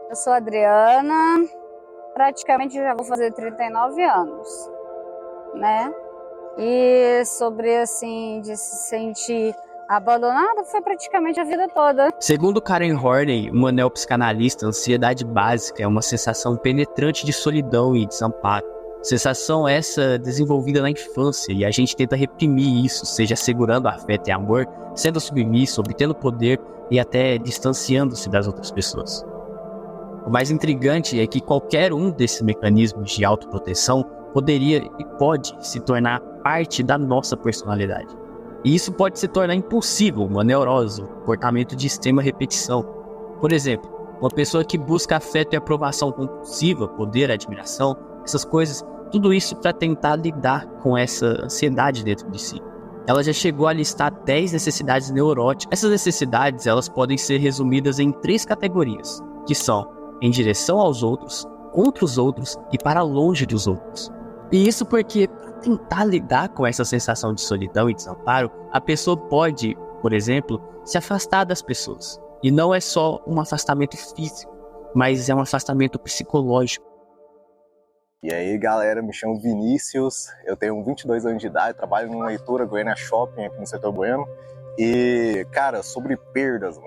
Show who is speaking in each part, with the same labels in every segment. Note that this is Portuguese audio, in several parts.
Speaker 1: Eu sou a Adriana, praticamente já vou fazer 39 anos, né? E sobre, assim, de se sentir abandonada, foi praticamente a vida toda.
Speaker 2: Segundo Karen Horney, uma neopsicanalista, a ansiedade básica é uma sensação penetrante de solidão e desamparo. Sensação essa desenvolvida na infância, e a gente tenta reprimir isso, seja segurando afeto e amor, sendo submisso, obtendo poder e até distanciando-se das outras pessoas. O mais intrigante é que qualquer um desses mecanismos de autoproteção poderia e pode se tornar parte da nossa personalidade. E isso pode se tornar impossível, uma neurose, um comportamento de extrema repetição. Por exemplo, uma pessoa que busca afeto e aprovação compulsiva, poder, admiração, essas coisas, tudo isso para tentar lidar com essa ansiedade dentro de si. Ela já chegou a listar 10 necessidades neuróticas. Essas necessidades, elas podem ser resumidas em 3 categorias, que são em direção aos outros, contra os outros e para longe dos outros. E isso porque, para tentar lidar com essa sensação de solidão e desamparo, a pessoa pode, por exemplo, se afastar das pessoas. E não é só um afastamento físico, mas é um afastamento psicológico.
Speaker 3: E aí, galera, me chamo Vinícius, eu tenho 22 anos de idade, trabalho numa Heitora Goiânia Shopping aqui no setor Bueno. E, cara, sobre perdas,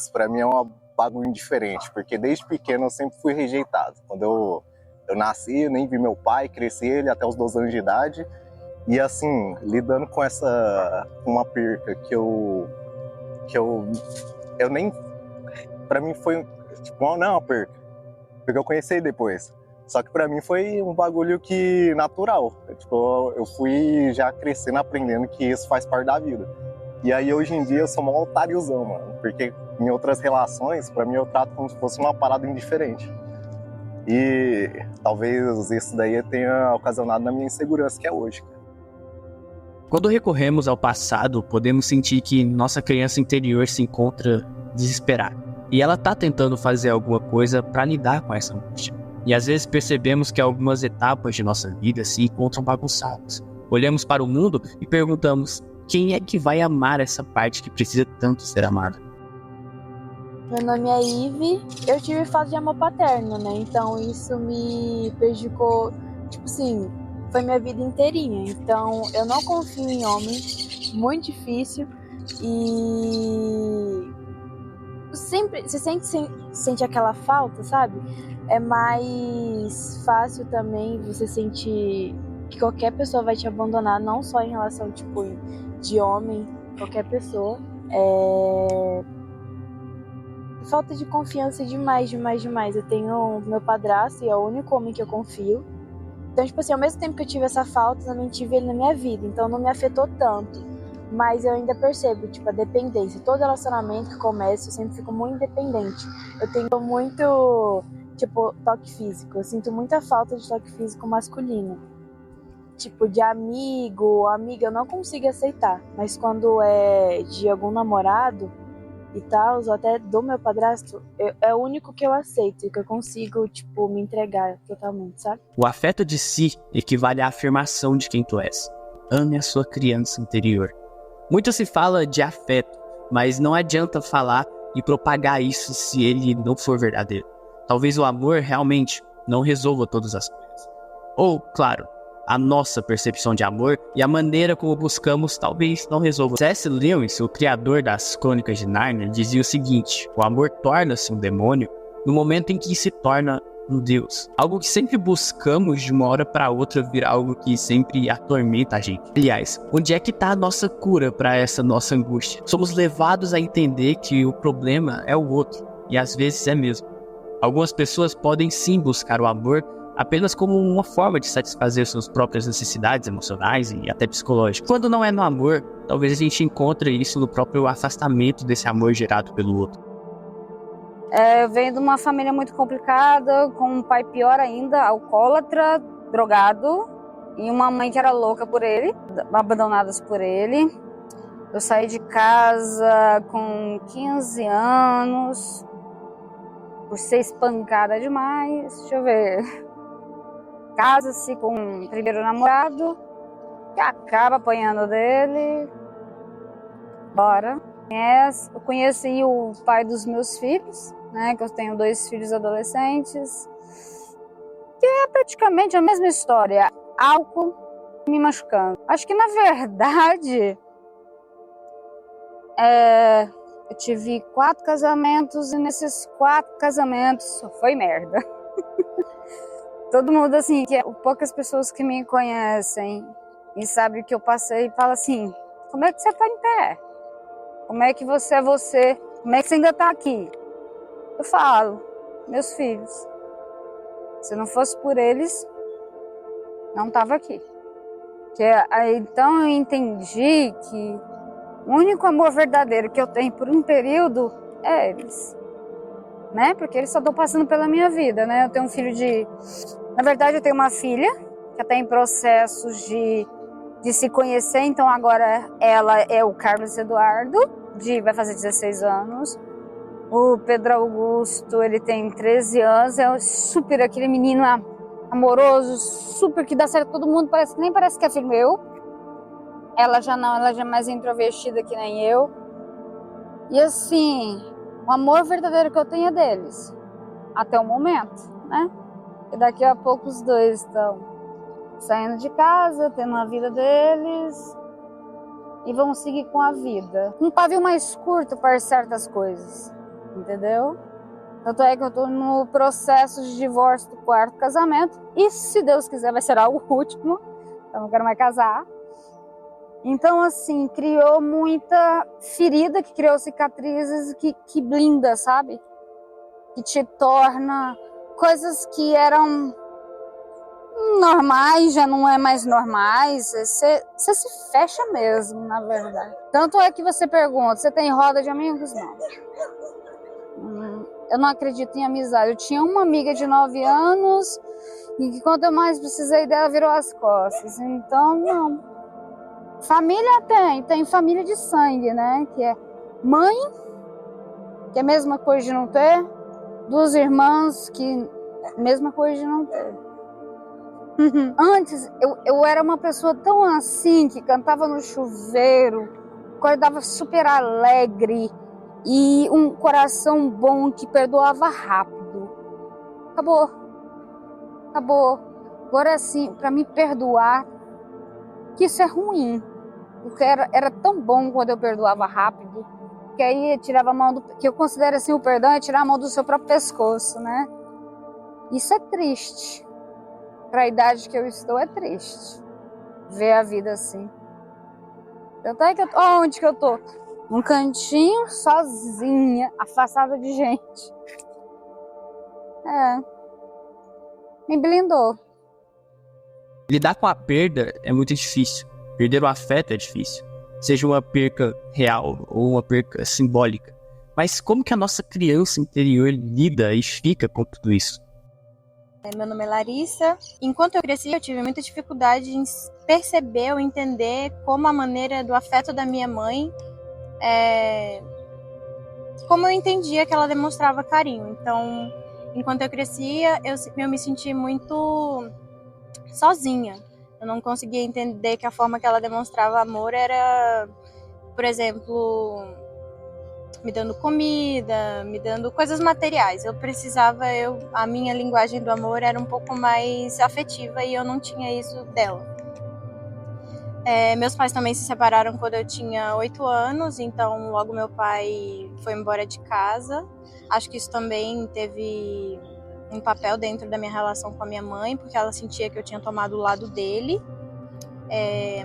Speaker 3: pra mim é uma bagulho diferente, porque desde pequeno eu sempre fui rejeitado. Quando eu nasci, eu nem vi meu pai, cresci ele até os 12 anos de idade. E assim, lidando com uma perca que eu nem, pra mim foi, tipo, não é uma perca, porque eu conheci depois. Só que pra mim foi um bagulho que natural. Tipo, eu fui já crescendo, aprendendo que isso faz parte da vida. E aí hoje em dia eu sou mó otáriozão, mano. Porque em outras relações, pra mim eu trato como se fosse uma parada indiferente. E talvez isso daí tenha ocasionado na minha insegurança que é hoje.
Speaker 2: Quando recorremos ao passado, podemos sentir que nossa criança interior se encontra desesperada. E ela tá tentando fazer alguma coisa para lidar com essa angústia. E às vezes percebemos que algumas etapas de nossa vida se encontram bagunçadas. Olhamos para o mundo e perguntamos: quem é que vai amar essa parte que precisa tanto ser amada?
Speaker 4: Meu nome é Ive, eu tive falta de amor paterno, né? Então isso me prejudicou, tipo assim, foi minha vida inteirinha. Então eu não confio em homem, muito difícil. E sempre você sente aquela falta, sabe? É mais fácil também você sentir que qualquer pessoa vai te abandonar, não só em relação, tipo, de homem, qualquer pessoa. Falta de confiança demais. Eu tenho meu padrasto e é o único homem que eu confio. Então, tipo assim, ao mesmo tempo que eu tive essa falta, eu também tive ele na minha vida. Então não me afetou tanto. Mas eu ainda percebo, tipo, a dependência. Todo relacionamento que começa, eu sempre fico muito independente. Eu tenho muito, tipo, toque físico. Eu sinto muita falta de toque físico masculino. Tipo, de amiga, eu não consigo aceitar. Mas quando é de algum namorado e tal, ou até do meu padrasto, é o único que eu aceito, que eu consigo, tipo, me entregar totalmente, sabe?
Speaker 2: O afeto de si equivale à afirmação de quem tu és. Ame a sua criança interior. Muito se fala de afeto, mas não adianta falar e propagar isso se ele não for verdadeiro. Talvez o amor realmente não resolva todas as coisas. Ou, claro, a nossa percepção de amor e a maneira como buscamos talvez não resolva. C.S. Lewis, o criador das Crônicas de Nárnia, dizia o seguinte: o amor torna-se um demônio no momento em que se torna um Deus. Algo que sempre buscamos de uma hora para outra virar algo que sempre atormenta a gente. Aliás, onde é que está a nossa cura para essa nossa angústia? Somos levados a entender que o problema é o outro, e às vezes é mesmo. Algumas pessoas podem sim buscar o amor apenas como uma forma de satisfazer suas próprias necessidades emocionais e até psicológicas. Quando não é no amor, talvez a gente encontre isso no próprio afastamento desse amor gerado pelo outro.
Speaker 1: Eu venho de uma família muito complicada, com um pai pior ainda, alcoólatra, drogado, e uma mãe que era louca por ele, abandonadas por ele. Eu saí de casa com 15 anos, por ser espancada demais. Deixa eu ver. Casa-se com o primeiro namorado, que acaba apanhando dele. Bora. Eu conheci o pai dos meus filhos, né? Que eu tenho 2 filhos adolescentes. Que é praticamente a mesma história. Álcool me machucando. Acho que, na verdade, eu tive 4 casamentos e nesses 4 casamentos só foi merda. Todo mundo, assim, poucas pessoas que me conhecem e sabem o que eu passei, falam assim, como é que você tá em pé? Como é que você é você? Como é que você ainda tá aqui? Eu falo, meus filhos, se não fosse por eles, não tava aqui. Então eu entendi que o único amor verdadeiro que eu tenho por um período é eles. Né? Porque eles só estão passando pela minha vida, né? Eu tenho um filho Na verdade, eu tenho uma filha que está em processos de se conhecer, então agora ela é o Carlos Eduardo, vai fazer 16 anos. O Pedro Augusto, ele tem 13 anos, é super aquele menino amoroso, super que dá certo com todo mundo, nem parece que é filho meu. Ela já não, ela já é mais introvertida que nem eu. E assim, o amor verdadeiro que eu tenho é deles, até o momento, né? E daqui a pouco os 2 estão saindo de casa, tendo a vida deles e vão seguir com a vida. Um pavio mais curto para certas coisas, entendeu? Tanto é que eu tô no processo de divórcio do 4º casamento e, se Deus quiser, vai ser o último. Eu não quero mais casar. Então, assim, criou muita ferida, que criou cicatrizes que blinda, sabe? Que te torna coisas que eram normais, já não é mais normais. Você se fecha mesmo, na verdade. Tanto é que você pergunta, você tem roda de amigos? Não. Eu não acredito em amizade. Eu tinha uma amiga de 9 anos e que quando eu mais precisei dela, virou as costas. Então, não. Família tem família de sangue, né? Que é mãe, que é a mesma coisa de não ter. 2 irmãs, que é a mesma coisa de não ter. Antes, eu era uma pessoa tão assim, que cantava no chuveiro, acordava super alegre e um coração bom que perdoava rápido. Acabou. Agora, assim, para me perdoar, que isso é ruim. Porque era tão bom quando eu perdoava rápido, que aí tirava a mão que eu considero assim, o perdão é tirar a mão do seu próprio pescoço, né? Isso é triste. Para a idade que eu estou, é triste ver a vida assim. Tanto é que onde que eu tô? Num cantinho, sozinha, afastada de gente. Me blindou.
Speaker 2: Lidar com a perda é muito difícil. Perder o afeto é difícil. Seja uma perca real ou uma perca simbólica. Mas como que a nossa criança interior lida e fica com tudo isso?
Speaker 5: Meu nome é Larissa. Enquanto eu cresci, eu tive muita dificuldade em perceber ou entender como a maneira do afeto da minha mãe, como eu entendia que ela demonstrava carinho. Então, enquanto eu crescia, eu me senti muito sozinha. Eu não conseguia entender que a forma que ela demonstrava amor era, por exemplo, me dando comida, me dando coisas materiais. A minha linguagem do amor era um pouco mais afetiva e eu não tinha isso dela. Meus pais também se separaram quando eu tinha 8 anos, então logo meu pai foi embora de casa. Acho que isso também teve um papel dentro da minha relação com a minha mãe, porque ela sentia que eu tinha tomado o lado dele.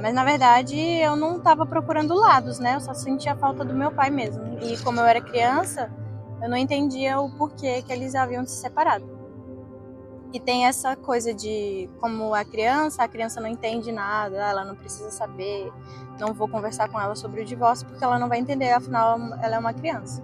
Speaker 5: Mas na verdade eu não estava procurando lados, né? Eu só sentia falta do meu pai mesmo. E como eu era criança, eu não entendia o porquê que eles haviam se separado. E tem essa coisa de, como a criança não entende nada, ela não precisa saber, não vou conversar com ela sobre o divórcio porque ela não vai entender, afinal ela é uma criança.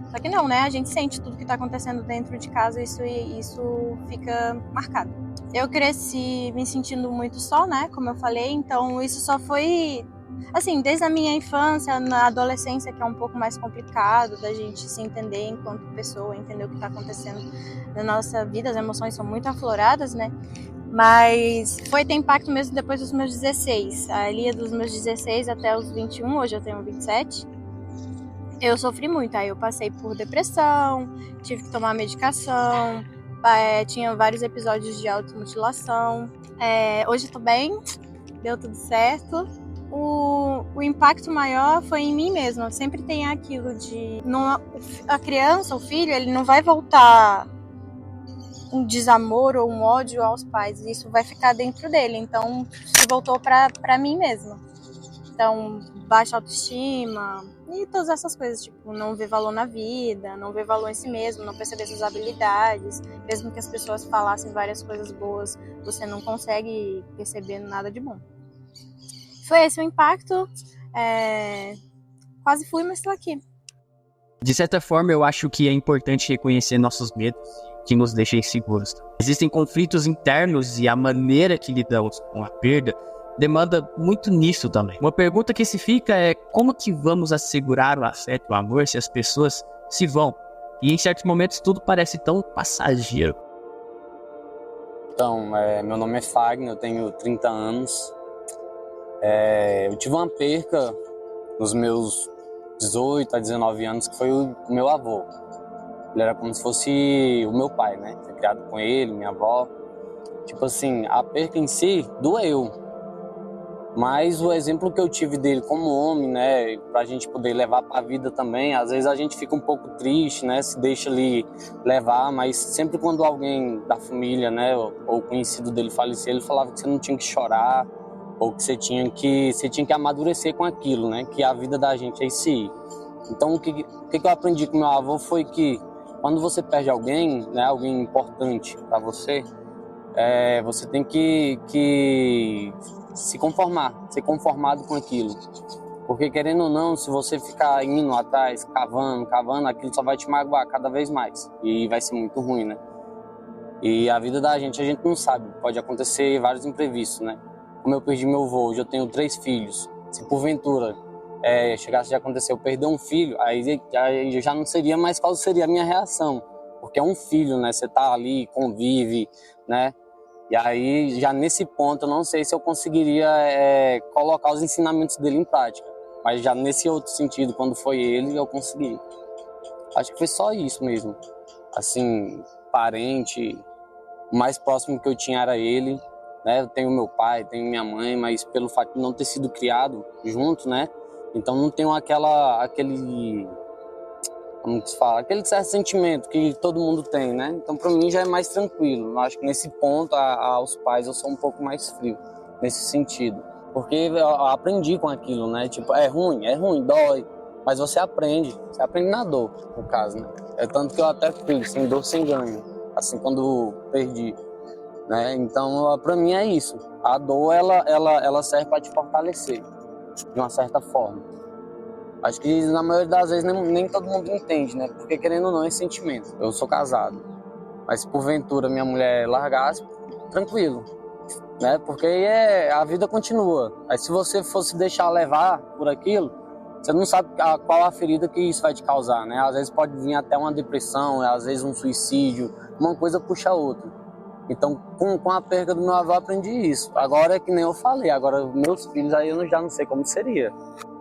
Speaker 5: Só que não, né? A gente sente tudo que está acontecendo dentro de casa e isso fica marcado. Eu cresci me sentindo muito só, né? Como eu falei, então isso só foi, assim, desde a minha infância, na adolescência, que é um pouco mais complicado da gente se entender enquanto pessoa, entender o que está acontecendo na nossa vida, as emoções são muito afloradas, né? Mas foi ter impacto mesmo depois dos meus 16, ali dos meus 16 até os 21, hoje eu tenho 27. eu sofri muito. Aí eu passei por depressão, tive que tomar medicação, tinha vários episódios de automutilação. Hoje eu tô bem, deu tudo certo. O impacto maior foi em mim mesma. Sempre tem aquilo de... a criança, o filho, ele não vai voltar um desamor ou um ódio aos pais. Isso vai ficar dentro dele. Então, se voltou pra mim mesma. Então, baixa autoestima e todas essas coisas. Tipo, não ver valor na vida, não ver valor em si mesmo, não perceber suas habilidades. Mesmo que as pessoas falassem várias coisas boas, você não consegue perceber nada de bom. Foi esse o impacto. Quase fui, mas estou aqui.
Speaker 2: De certa forma, eu acho que é importante reconhecer nossos medos que nos deixam inseguros. Existem conflitos internos e a maneira que lidamos com a perda demanda muito nisso também. Uma pergunta que se fica é como que vamos assegurar o afeto e o amor se as pessoas se vão? E em certos momentos tudo parece tão passageiro.
Speaker 6: Então, meu nome é Fagner, eu tenho 30 anos. Eu tive uma perca nos meus 18 a 19 anos, que foi o meu avô. Ele era como se fosse o meu pai, né? Fui criado com ele, minha avó. Tipo assim, a perca em si doeu. Mas o exemplo que eu tive dele como homem, né? Pra gente poder levar pra vida também. Às vezes a gente fica um pouco triste, né? Se deixa ali levar. Mas sempre quando alguém da família, né? Ou conhecido dele falecer, ele falava que você não tinha que chorar. Ou que você tinha que amadurecer com aquilo, né? Que a vida da gente é isso aí. Então, o que eu aprendi com meu avô foi que quando você perde alguém, né? Alguém importante para você, você tem que se conformar, ser conformado com aquilo. Porque, querendo ou não, se você ficar indo atrás, cavando, aquilo só vai te magoar cada vez mais. E vai ser muito ruim, né? E a vida da gente, a gente não sabe. Pode acontecer vários imprevistos, né? Como eu perdi meu avô, hoje eu tenho 3 filhos. Se porventura chegasse de acontecer eu perder um filho, aí já não seria mais qual seria a minha reação. Porque é um filho, né? Você tá ali, convive, né? E aí, já nesse ponto, eu não sei se eu conseguiria colocar os ensinamentos dele em prática. Mas já nesse outro sentido, quando foi ele, eu consegui. Acho que foi só isso mesmo. Assim, parente, o mais próximo que eu tinha era ele. Né? Eu tenho meu pai, tenho minha mãe, mas pelo fato de não ter sido criado junto, né? Então não tenho aquele como que se fala? Aquele certo sentimento que todo mundo tem, né? Então para mim já é mais tranquilo. Eu acho que nesse ponto, aos pais, eu sou um pouco mais frio, nesse sentido. Porque eu aprendi com aquilo, né? Tipo, é ruim, dói, mas você aprende na dor, no caso, né? É tanto que eu até fiz, sem dor, sem ganho, assim, quando perdi. Né? Então, para mim é isso. A dor, ela serve para te fortalecer, de uma certa forma. Acho que na maioria das vezes nem todo mundo entende, né? Porque querendo ou não é sentimento. Eu sou casado, mas se porventura minha mulher largasse, tranquilo, né? Porque a vida continua. Aí se você fosse deixar levar por aquilo, você não sabe qual a ferida que isso vai te causar, né? Às vezes pode vir até uma depressão, às vezes um suicídio, uma coisa puxa a outra. Então, com a perda do meu avô, eu aprendi isso. Agora é que nem eu falei, agora meus filhos aí eu já não sei como seria,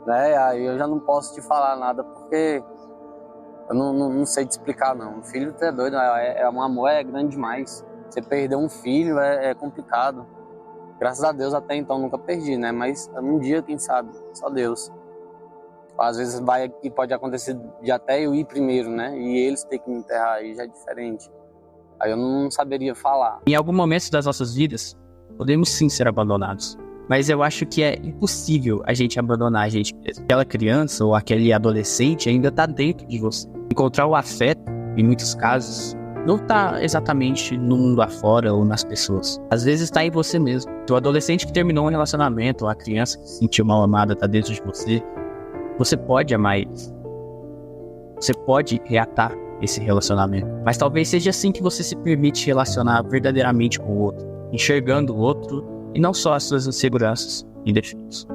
Speaker 6: né? Aí eu já não posso te falar nada, porque eu não sei te explicar, não. O filho é doido, um amor grande demais. Você perder um filho é complicado. Graças a Deus até então nunca perdi, né? Mas um dia, quem sabe, só Deus. Às vezes pode acontecer de até eu ir primeiro, né? E eles ter que me enterrar, aí já é diferente. Aí eu não saberia falar.
Speaker 2: Em algum momento das nossas vidas, podemos sim ser abandonados. Mas eu acho que é impossível a gente abandonar a gente mesmo. Aquela criança ou aquele adolescente ainda está dentro de você. Encontrar o afeto, em muitos casos, não está exatamente no mundo afora ou nas pessoas. Às vezes está em você mesmo. O adolescente que terminou um relacionamento, ou a criança que se sentiu mal amada está dentro de você. Você pode amar eles. Você pode reatar esse relacionamento. Mas talvez seja assim que você se permite relacionar verdadeiramente com o outro, enxergando o outro e não só as suas inseguranças e defeitos.